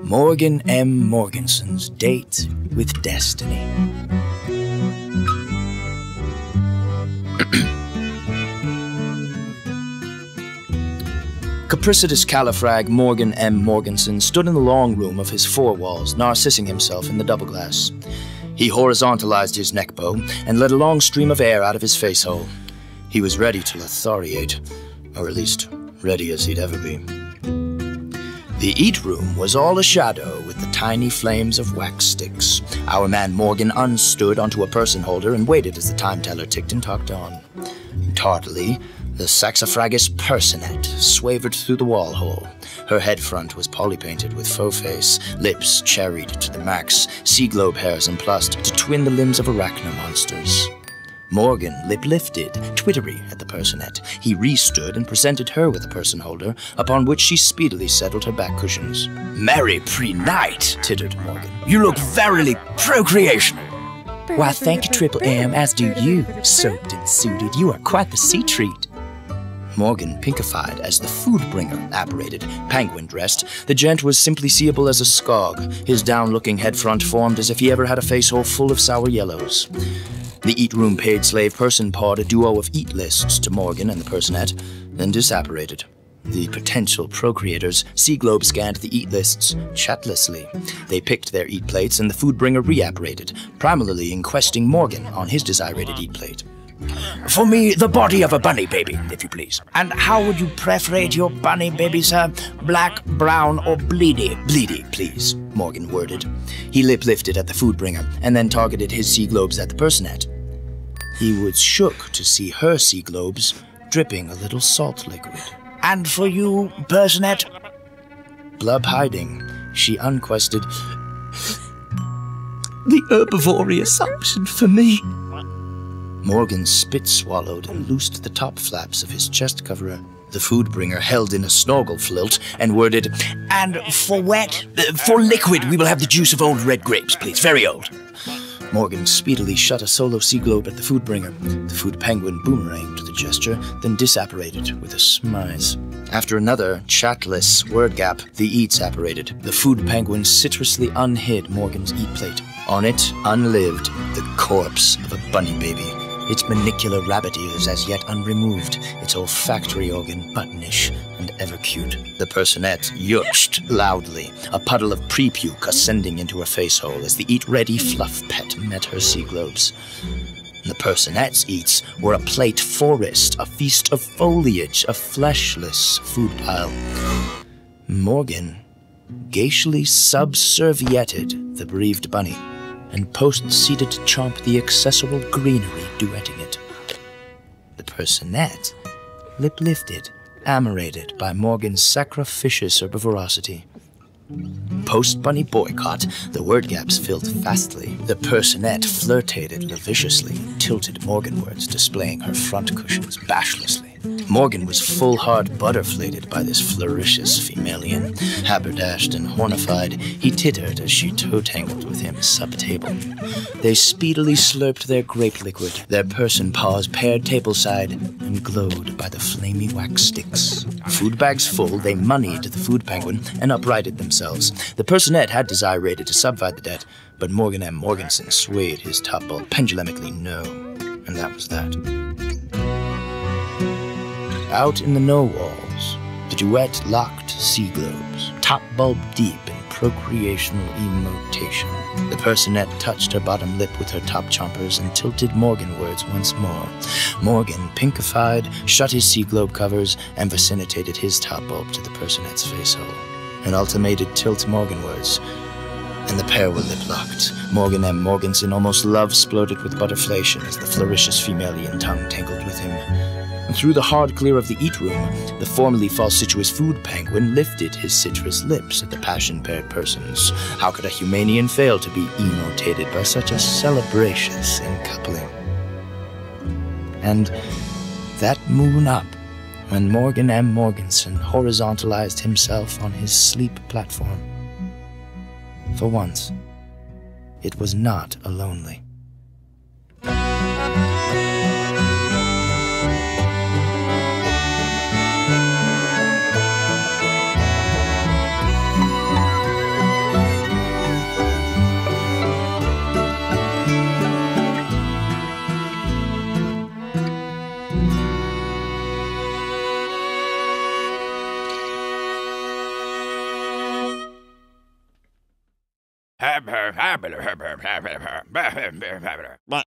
Morgan M. Morganson's Date with Destiny. Capricitus califrag Morgan M. Morganson stood in the long room of his four walls, narcissing himself in the double glass. He horizontalized his neck bow and let a long stream of air out of his face hole. He was ready to lothariate, or at least ready as he'd ever be. The eat room was all a shadow with the tiny flames of wax sticks. Our man Morgan unstood onto a person holder and waited as the time teller ticked and talked on. Tardily, the saxifragus personette swavered through the wall hole. Her head front was polypainted with faux face, lips cherried to the max, sea globe hairs emplaced to twin the limbs of arachno monsters. Morgan lip-lifted, twittery at the personette. He re-stood and presented her with a person holder, upon which she speedily settled her back cushions. "Merry pre-night," tittered Morgan. "You look verily procreational." "Why, thank you, Triple M, as do you. Soaped and suited, you are quite the sea treat." Morgan pinkified as the food bringer apparated. Penguin-dressed, the gent was simply seeable as a scog, his down-looking head front formed as if he ever had a face-hole full of sour yellows. The eat-room paid slave person pawed a duo of eat lists to Morgan and the personette, then disapparated. The potential procreators sea globe scanned the eat lists chatlessly. They picked their eat plates and the food bringer reapparated, primarily inquesting Morgan on his desirated eat plate. "For me, the body of a bunny baby, if you please." "And how would you preferate your bunny baby, sir? Black, brown, or bleedy?" "Bleedy, please," Morgan worded. He lip-lifted at the food bringer and then targeted his sea globes at the personette. He was shook to see her sea globes dripping a little salt liquid. "And for you, personette?" Blub hiding, she unquested, "The herbivorous option for me." Morgan spit-swallowed and loosed the top flaps of his chest coverer. The food bringer held in a snorkel flilt and worded, "And for wet? For liquid, we will have the juice of old red grapes, please, very old." Morgan speedily shut a solo sea globe at the food bringer. The food penguin boomeranged the gesture, then disapparated with a smize. After another chatless word gap, the eats apparated. The food penguin citruously unhid Morgan's eat plate. On it, unlived, the corpse of a bunny baby. Its manicular rabbit ears as yet unremoved, its olfactory organ buttonish and ever cute. The personette yurched loudly, a puddle of pre-puke ascending into her face hole as the eat-ready fluff pet met her sea globes. The personette's eats were a plate forest, a feast of foliage, a fleshless food pile. Morgan gaishly subservieted the bereaved bunny, and post-seated to chomp the accessible greenery duetting it. The personette, lip-lifted, amorated by Morgan's sacrificious herbivorosity. Post-bunny boycott, the word gaps filled fastly. The personette flirtated lavishiously, tilted Morganwards, displaying her front cushions bashlessly. Morgan was full-hard butterflated by this flourishous femalian. Haberdashed and hornified, he tittered as she toe-tangled with him sub-table. They speedily slurped their grape liquid, their person paws paired tableside and glowed by the flamy wax sticks. Food bags full, they moneyed the food penguin and uprighted themselves. The personette had desirated to subvide the debt, but Morgan M. Morganson swayed his top bulb pendulumically no, and that was that. Out in the no-walls, the duet locked sea globes, top bulb deep in procreational emotation. The personette touched her bottom lip with her top chompers and tilted Morganwards once more. Morgan, pinkified, shut his sea globe covers and vicinitated his top bulb to the personette's face hole. An ultimated tilt Morganwards, and the pair were lip-locked. Morgan M. Morganson almost love-splurted with butterflation as the flourishous femalian tongue tangled with him. And through the hard clear of the eat room, the formerly falsituous food penguin lifted his citrus lips at the passion-paired persons. How could a humanian fail to be emotated by such a celebracious encoupling? And that moon up, when Morgan M. Morganson horizontalized himself on his sleep platform. For once, it was not a lonely. What?